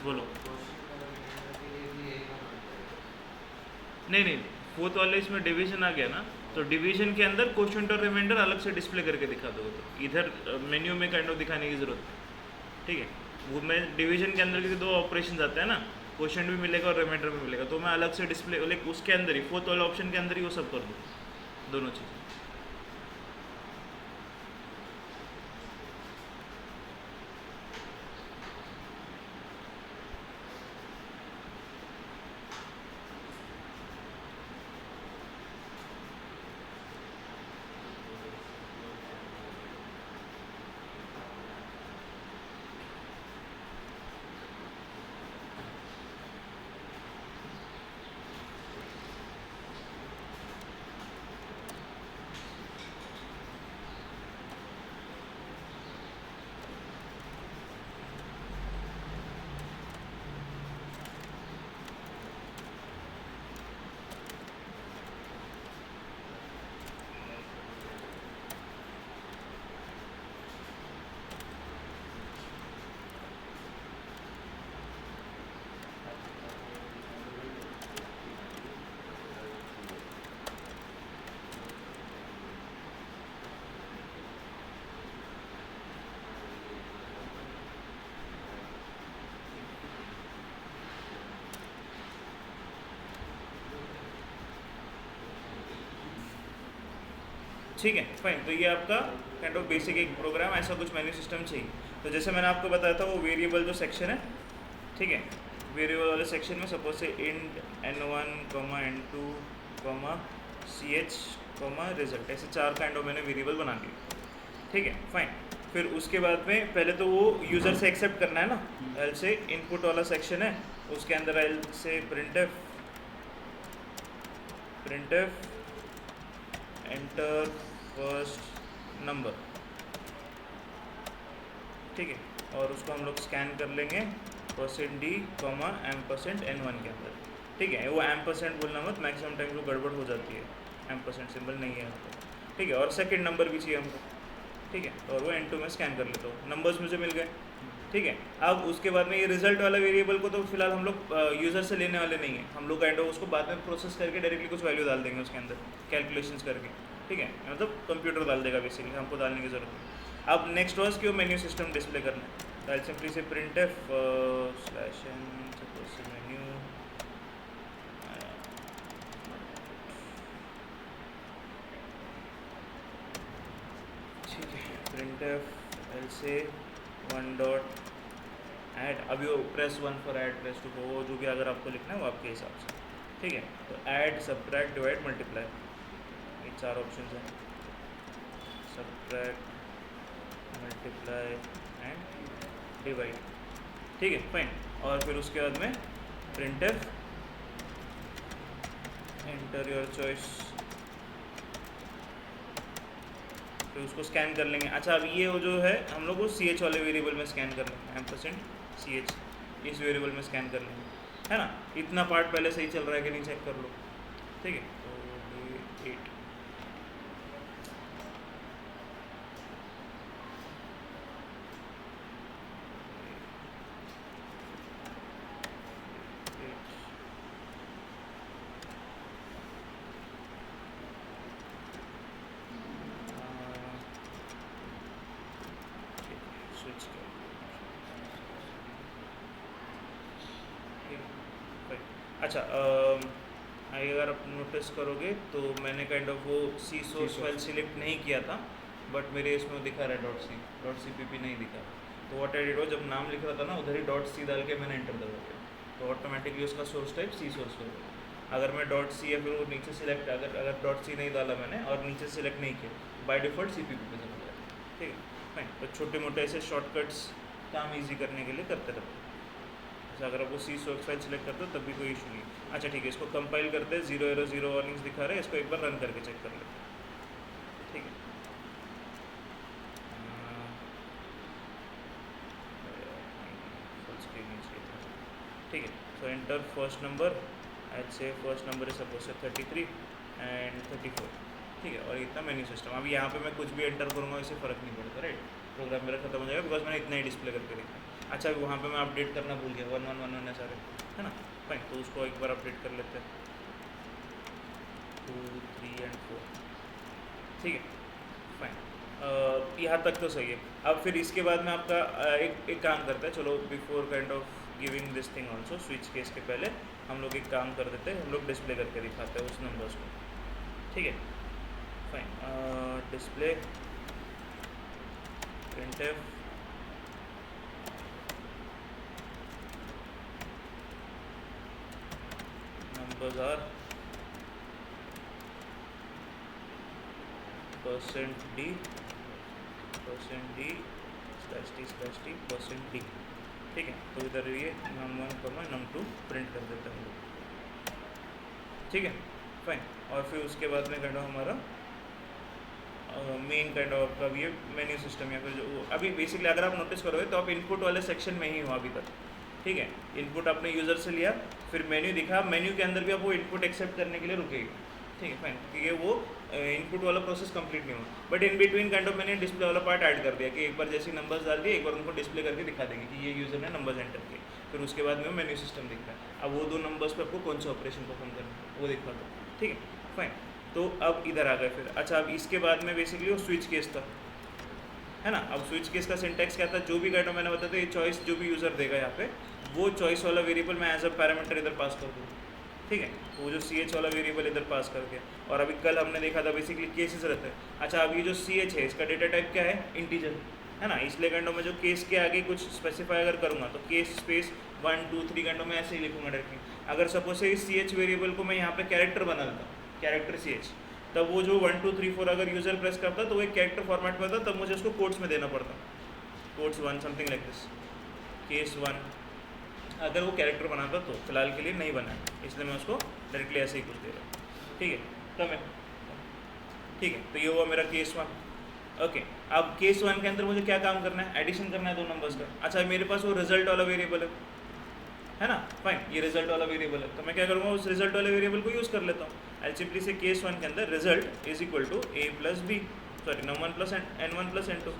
बोलो। नहीं नहीं, फोर्थ वाले इसमें डिवीजन आ गया ना, तो डिवीजन के अंदर क्वोशंट और रिमाइंडर अलग से डिस्प्ले करके दिखा दो, तो इधर मेन्यू में काइंड ऑफ दिखाने की ज़रूरत है। ठीक है, वो मैं डिवीजन के अंदर के दो ऑपरेशन आते हैं ना, क्वोशंट भी मिलेगा और रिमाइंडर भी मिलेगा, तो मैं अलग से डिस्प्ले लाइक उसके अंदर ही फोर्थ वाले ऑप्शन के अंदर ही वो सब कर दूँ, दोनों चीज़। ठीक है फाइन, तो ये आपका काइंड ऑफ बेसिक एक प्रोग्राम, ऐसा कुछ मेन्यू सिस्टम चाहिए। तो जैसे मैंने आपको बताया था वो वेरिएबल जो सेक्शन है, ठीक है, वेरिएबल वाले सेक्शन में सपोज से int n1, n2, ch, result, ऐसे 4 काइंड ऑफ मैंने वेरिएबल बना लिए। ठीक है फाइन, फिर उसके बाद में पहले तो वो यूज़र से एक्सेप्ट करना है ना, एल से इनपुट वाला सेक्शन है, उसके अंदर एल से प्रिंटफ एंटर फर्स्ट नंबर, ठीक है, और उसको हम लोग स्कैन कर लेंगे %d, %n1 के अंदर। ठीक है, वो % बोलना मत, मैक्सिमम टाइम वो गड़बड़ हो जाती है, % सिंबल नहीं है हमको। ठीक है, और सेकंड नंबर भी चाहिए हमको। ठीक है, और वो n2 में स्कैन कर लेता हूँ, नंबर्स मुझे मिल गए। ठीक है, अब उसके बाद में ये रिजल्ट वाला वेरिएबल को तो फिलहाल हम लोग यूज़र से लेने वाले नहीं है, हम लोग काइंड ऑफ उसको बाद में प्रोसेस करके डायरेक्टली कुछ वैल्यू डाल देंगे उसके अंदर, कैलकुलेशंस करके। ठीक है, मतलब कंप्यूटर डाल देगा बेसिकली, हमको डालने की ज़रूरत नहीं। अब नेक्स्ट वाज कि वो मेन्यू सिस्टम डिस्प्ले करना है, तो आई सिंपली से printf /n सपोज से मेन्यू, ठीक है, printf एल से 1 डॉट ऐड, अभी वो प्रेस 1 फॉर ऐड, प्रेस 2 वो जो भी अगर आपको लिखना है वो आपके हिसाब से। ठीक है, तो ऐड, सब्ट्रैक्ट, डिवाइड, मल्टीप्लाई, ये 4 ऑप्शन हैं, सब्ट्रैक्ट, मल्टीप्लाई एंड डिवाइड। ठीक है फाइन, और फिर उसके बाद में printf एंटर योर चॉइस, फिर उसको स्कैन कर लेंगे। अच्छा, अब ये वो जो है हम लोग को ch वाले वेरिएबल में स्कैन कर लेंगे, %ch इस वेरिएबल में स्कैन कर लेंगे, है ना। इतना पार्ट पहले सही चल रहा है कि नहीं चेक कर लो। ठीक है, तो ये 8, स्विच कर, अच्छा अगर आप नोटिस करोगे तो मैंने काइंड ऑफ वो सी सोर्स फाइल सिलेक्ट नहीं किया था, बट मेरे इसमें दिखा रहा है .cpp नहीं दिखा। तो व्हाट आई डिड हो, जब नाम लिख रहा था ना उधर ही .c डाल के मैंने एंटर दबा दिया, तो ऑटोमेटिकली उसका सोर्स टाइप सी सोर्स हो गया। अगर मैं .c या फिर वो नीचे सिलेक्ट, अगर .c नहीं डाला मैंने और नीचे सिलेक्ट नहीं किया, बाय डिफ़ॉल्ट cpp पे चला जाएगा। ठीक है फाइन, तो छोटे मोटे ऐसे शॉर्टकट्स काम ईजी करने के लिए करते रहते हैं। अगर आप वो सी सोर्स फाइल सेलेक्ट करते हो तब भी कोई इशू नहीं। अच्छा ठीक है, इसको कंपाइल करते हैं, 0 एरर 0 वार्निंग्स दिखा रहे हैं, इसको एक बार रन करके चेक कर लेते हैं। ठीक है, फुल स्क्रीन नहीं चाहिए था। ठीक है, सो एंटर फर्स्ट नंबर, आज से फर्स्ट नंबर है सपोज से 33 एंड 34। ठीक है, और इतना मेन्यू सिस्टम। अब यहाँ पे मैं कुछ भी एंटर करूँगा इससे फ़र्क नहीं पड़ता, राइट, प्रोग्राम मेरा खत्म हो जाएगा बिकॉज मैंने इतना ही डिस्प्ले करके देखा। अच्छा वहाँ पे मैं अपडेट करना भूल गया, 1 1 1 1 है सारे, है ना। फाइन, तो उसको एक बार अपडेट कर लेते हैं, 2 3 एंड 4, ठीक है। फाइन, यहाँ तक तो सही है। अब फिर इसके बाद में आपका एक काम करते हैं, चलो before kind of giving this thing also, switch case के पहले हम लोग एक काम कर देते हैं, हम लोग डिस्प्ले करके दिखाते हैं उस नंबर्स को, ठीक है। Fine, display printf numbers are %d %d/t/t%d, ठीक है। तो इधर ये num1 num2 प्रिंट कर देते हैं हम लोग, ठीक है। फाइन, और फिर उसके बाद में काइंड ऑफ हमारा मेन काइंड ऑफ का ये मेन्यू सिस्टम, या फिर जो अभी बेसिकली अगर आप नोटिस करोगे तो आप इनपुट वाले सेक्शन में ही हो अभी तक, ठीक है। इनपुट आपने यूज़र से लिया, फिर मेन्यू दिखा, मेन्यू के अंदर भी आप वो इनपुट एक्सेप्ट करने के लिए रुकेगी, ठीक है। फाइन, क्योंकि वो इनपुट वाला प्रोसेस कंप्लीट नहीं हुआ, but in between kind of मैंने डिस्प्ले वाला पार्ट ऐड कर दिया कि एक बार जैसे नंबर्स डाल दिए, एक बार उनको डिस्प्ले करके दिखा देंगे कि ये यूज़र ने नंबर्स एंटर किए, फिर उसके बाद में वो मेन्यू सिस्टम दिख रहा है। अब वो दो नंबर्स पर आपको कौन सा ऑपरेशन परफॉर्म करना है वो दिखा दो, ठीक है। फाइन, तो अब इधर आ गए फिर। अच्छा, अब इसके बाद में बेसिकली वो स्विच केस था, है ना। अब स्विच केस का सिंटैक्स क्या था, जो भी काइंड ऑफ मैंने बताया था, ये चॉइस जो भी यूज़र देगा यहाँ पे, वो चॉइस वाला वेरिएबल मैं एज अ पैरामीटर इधर पास कर दूँ, ठीक है। तो वो जो CH वाला वेरिएबल इधर पास करके, और अभी कल हमने देखा था बेसिकली केसेस रहते हैं। अच्छा, अब ये जो CH है इसका डेटा टाइप क्या है, इंटीजर, है ना। इसलिए काइंड ऑफ मैं जो केस के आगे कुछ स्पेसिफाई अगर करूँगा तो केस स्पेस 1 2 3 काइंड ऑफ मैं ऐसे ही लिखूँगा डायरेक्टली। अगर सपोज से इस CH वेरिएबल को मैं यहाँ पे कैरेक्टर बना देता हूँ, कैरेक्टर CH, तब वो जो 1 2 3 4 अगर यूज़र प्रेस करता तो वो एक कैरेक्टर फॉर्मेट में था, तब मुझे उसको कोट्स में देना पड़ता, quotes 1 something like this, case 1। अगर वो कैरेक्टर बनाता तो फिलहाल के लिए नहीं बना, इसलिए मैं उसको डायरेक्टली ऐसे ही कुछ दे रहा हूँ, ठीक है। तो मैं, ठीक है, तो ये हुआ मेरा केस 1। ओके, अब केस 1 के अंदर मुझे क्या काम करना है, एडिशन करना है दो नंबर्स का। अच्छा, मेरे पास वो रिजल्ट वाला वेरिएबल है ना। फाइन, ये रिजल्ट वाला वेरिएबल है, तो मैं क्या करूँगा, उस रिजल्ट वाले वेरिएबल को यूज़ कर लेता हूँ। आई सिंपली से केस 1 के अंदर result is equal to a + b, sorry num1 + n1 + n2,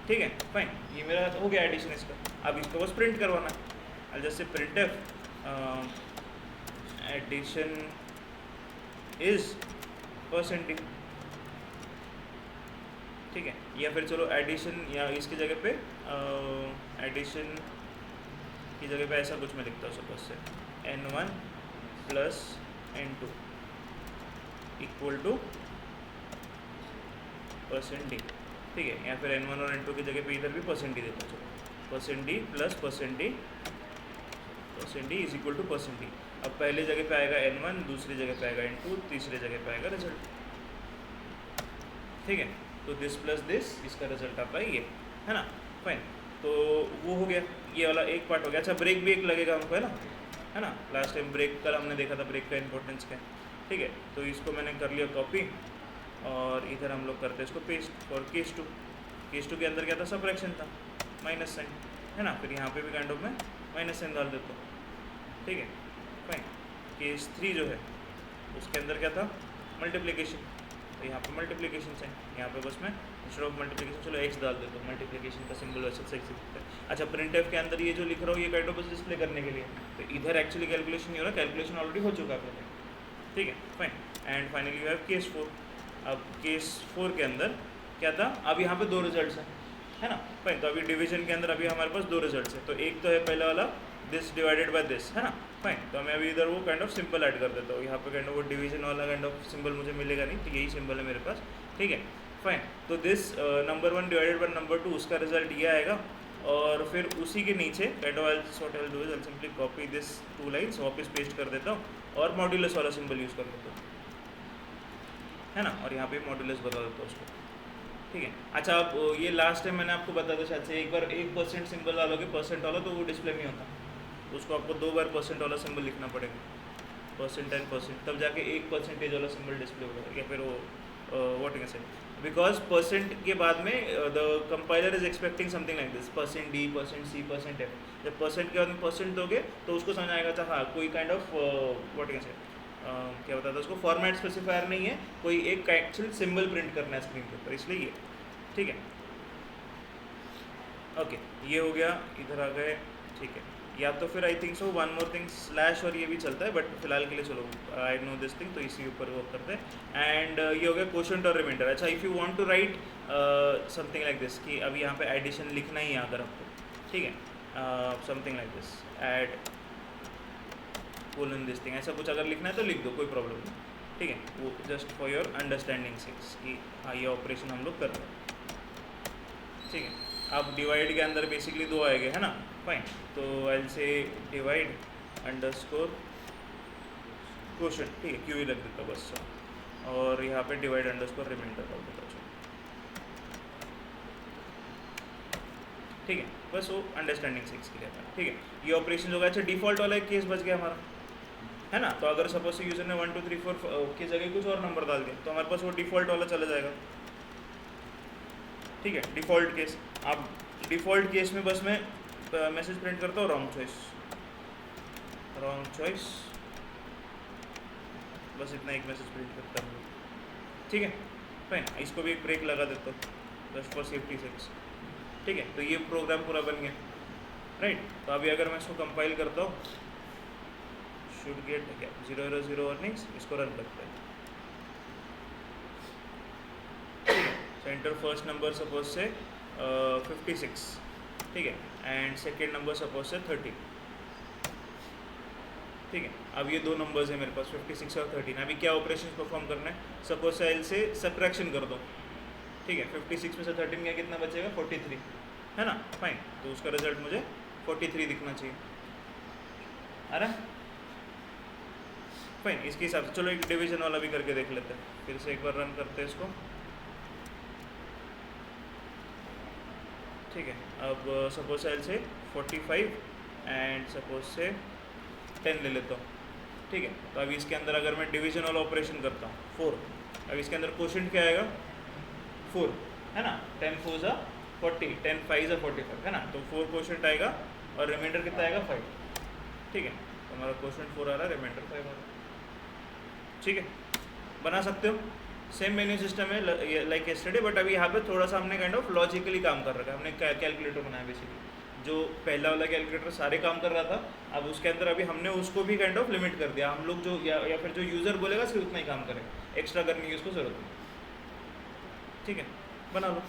ठीक है। फाइन, ये मेरा हो गया एडिशन इसका। अब इसको बस प्रिंट करवाना है, I'll just say printf addition is %d, ठीक है। या फिर चलो एडिशन, या इसकी जगह पे एडिशन की जगह पे ऐसा कुछ मैं लिखता हूँ, सपोज से n1 + n2 equal to %d, ठीक है। या फिर n1 और n2 की जगह पे इधर भी %d देता हूँ, चलो %d + %d is equal to %d। अब पहले जगह पे आएगा n1, दूसरी जगह पे आएगा n2, तीसरी जगह पे आएगा रिजल्ट, ठीक है। तो दिस प्लस दिस, इसका रिजल्ट आता है ये, है ना। फाइन, तो वो हो गया, ये वाला एक पार्ट हो गया। अच्छा, ब्रेक भी एक लगेगा हमको, है ना। लास्ट टाइम ब्रेक, कल हमने देखा था ब्रेक का इंपॉर्टेंस क्या है, ठीक है। तो इसको मैंने कर लिया कॉपी, और इधर हम लोग करते हैं इसको पेस्ट। और केस 2, केस 2 के अंदर क्या था, सबट्रैक्शन था, माइनस साइन, है ना। फिर यहाँ पे भी काइंड ऑफ मैं माइनस साइन डाल देता हूँ, ठीक है। फाइन, केस 3 जो है उसके अंदर क्या था, मल्टीप्लिकेशन, तो यहाँ पे मल्टीप्लिकेशन साइन, यहाँ पे बस मैं इंस्टेड ऑफ मल्टीप्लिकेशन चलो x डाल देता हूँ, मल्टीप्लिकेशन का सिंबल वैसे सही से दिखता है। अच्छा, प्रिंटफ के अंदर ये जो लिख रहा हूँ ये काइंड ऑफ बस डिस्प्ले करने के लिए, तो इधर एक्चुअली कैलकुलेशन नहीं हो रहा, कैलकुलेशन ऑलरेडी हो चुका है, ठीक है। Fine, and finally you have case 4। अब केस 4 के अंदर क्या था, अब यहाँ पे दो रिजल्ट्स हैं, है ना। फाइन, तो अभी डिवीजन के अंदर अभी हमारे पास दो रिजल्ट्स हैं, तो एक तो है पहला वाला दिस डिवाइडेड बाय दिस, है ना। फाइन, तो मैं अभी इधर वो काइंड ऑफ सिंबल ऐड कर देता हूँ, यहाँ पे काइंड ऑफ वो डिवीजन वाला काइंड ऑफ सिंबल मुझे मिलेगा नहीं, तो यही सिंबल है मेरे पास, ठीक है। फाइन, तो this number 1 divided by number 2, उसका रिजल्ट ये आएगा। और फिर उसी के नीचे kind of what I will do is I simply copy this 2 lines, वापस पेस्ट कर देता हूँ, और मॉड्यूलस वाला सिंबल यूज़ कर देता हूँ, है ना। और यहाँ पे मॉड्यूलस बता देता हूँ उसको, ठीक है। अच्छा, अब ये लास्ट टाइम मैंने आपको बताया था शायद से, एक बार 1% सिंबल डालोगे परसेंट वाला तो वो डिस्प्ले नहीं होता, उसको आपको 2 बार % वाला सिंबल लिखना पड़ेगा, %, तब जाके 1% वाला सिंबल डिस्प्ले होगा, या फिर वो what can say, because percent के बाद में the compiler is expecting something like this, %d, %c, %f। जब परसेंट के बाद में परसेंट दोगे तो उसको समझ आएगा, अच्छा हाँ कोई kind of what can say क्या बताता है उसको, फॉर्मेट स्पेसिफायर नहीं है, कोई एक एक्चुअल सिंबल प्रिंट करना है स्क्रीन के ऊपर, इसलिए ये, ठीक है। ओके ये हो गया, इधर आ गए, ठीक है। या तो फिर I think so one more thing slash और ये भी चलता है, बट फिलहाल के लिए चलो आई नो दिस थिंग, तो इसी ऊपर वर्क करते हैं। एंड ये हो गया क्वोशंट और रिमाइंडर। अच्छा, if you want to write something like this, कि अभी यहाँ पे एडिशन लिखना ही है अगर आपको, ठीक है, something like this, add colon this thing, ऐसा कुछ अगर लिखना है तो लिख दो, कोई प्रॉब्लम नहीं, ठीक है। वो just for your understanding six कि हाँ ये ऑपरेशन हम लोग कर रहे हैं, ठीक है। अब डिवाइड के अंदर बेसिकली दो आएंगे, है ना, फाइन। तो आई से डिवाइड अंडरस्कोर क्वोशंट, ठीक है, क्यों ही लग देता बस, और यहाँ पे डिवाइड अंडरस्कोर रिमाइंडर कर देता, ठीक है। बस वो अंडरस्टैंडिंग सिक्स के लिए था, ठीक है। ये ऑपरेशन होगा। अच्छा, डिफ़ॉल्ट वाला एक केस बच गया हमारा, है ना। तो अगर सपोज से यूज़र ने 1 2 3 4 की जगह कुछ और नंबर डाल दिया, तो हमारे पास वो डिफ़ॉल्ट वाला चला जाएगा, ठीक है। डिफ़ॉल्ट केस, अब डिफ़ॉल्ट केस में बस मैं मैसेज प्रिंट करता हूँ रॉन्ग चॉइस, बस इतना एक मैसेज प्रिंट करता हूँ, ठीक है, फाइन। इसको भी एक ब्रेक लगा देता हूँ जस्ट फॉर सेफ्टी सेक्स, ठीक है। तो ये प्रोग्राम पूरा बन गया, राइट। तो अभी अगर मैं इसको कंपाइल करता हूँ, शुड गेट क्या 0 अर्निंग्स, इसको रन करते हैं, ठीक है। सेंटर फर्स्ट नंबर सपोज से 56, ठीक है, एंड सेकेंड नंबर सपोज से 30, ठीक है। अब ये दो नंबर्स है मेरे पास 56 और 13। अभी क्या ऑपरेशन परफॉर्म करना है, सपोज से एल से सब्ट्रैक्शन कर दो, ठीक है। 56 में से 13 गया, कितना बचेगा 43, है ना, फाइन। तो उसका रिजल्ट मुझे 43 दिखना चाहिए, आ रहा है, फाइन। इसके हिसाब से चलो एक डिवीजन वाला भी करके देख लेते हैं, फिर से एक बार रन करते हैं इसको, ठीक है। अब सपोज एल से 45 एंड सपोज से 10 ले लेता हूँ, ठीक है। तो अभी इसके अंदर अगर मैं डिवीजन वाला ऑपरेशन करता हूँ 4, अब इसके अंदर क्वोशंट क्या आएगा 4, है ना। 10 4 ज़ा 40, 10 5 ज़ा 45, है ना। तो 4 क्वोशंट आएगा और रिमाइंडर कितना आएगा 5, ठीक है। तो हमारा क्वोशंट 4 आ रहा है, रिमाइंडर 5 आ रहा है, ठीक है। बना सकते हो, सेम मेन्यू सिस्टम है लाइक यस्टरडे, बट अभी यहाँ पे थोड़ा सा हमने काइंड ऑफ लॉजिकली काम कर रखा है। हमने कैलकुलेटर बनाया बेसिकली, जो पहला वाला कैलकुलेटर सारे काम कर रहा था, अब उसके अंदर अभी हमने उसको भी काइंड ऑफ लिमिट कर दिया। हम लोग जो या फिर जो यूज़र बोलेगा सिर्फ उतना ही काम करें, एक्स्ट्रा करने की उसको ज़रूरत नहीं, ठीक है। बना लो।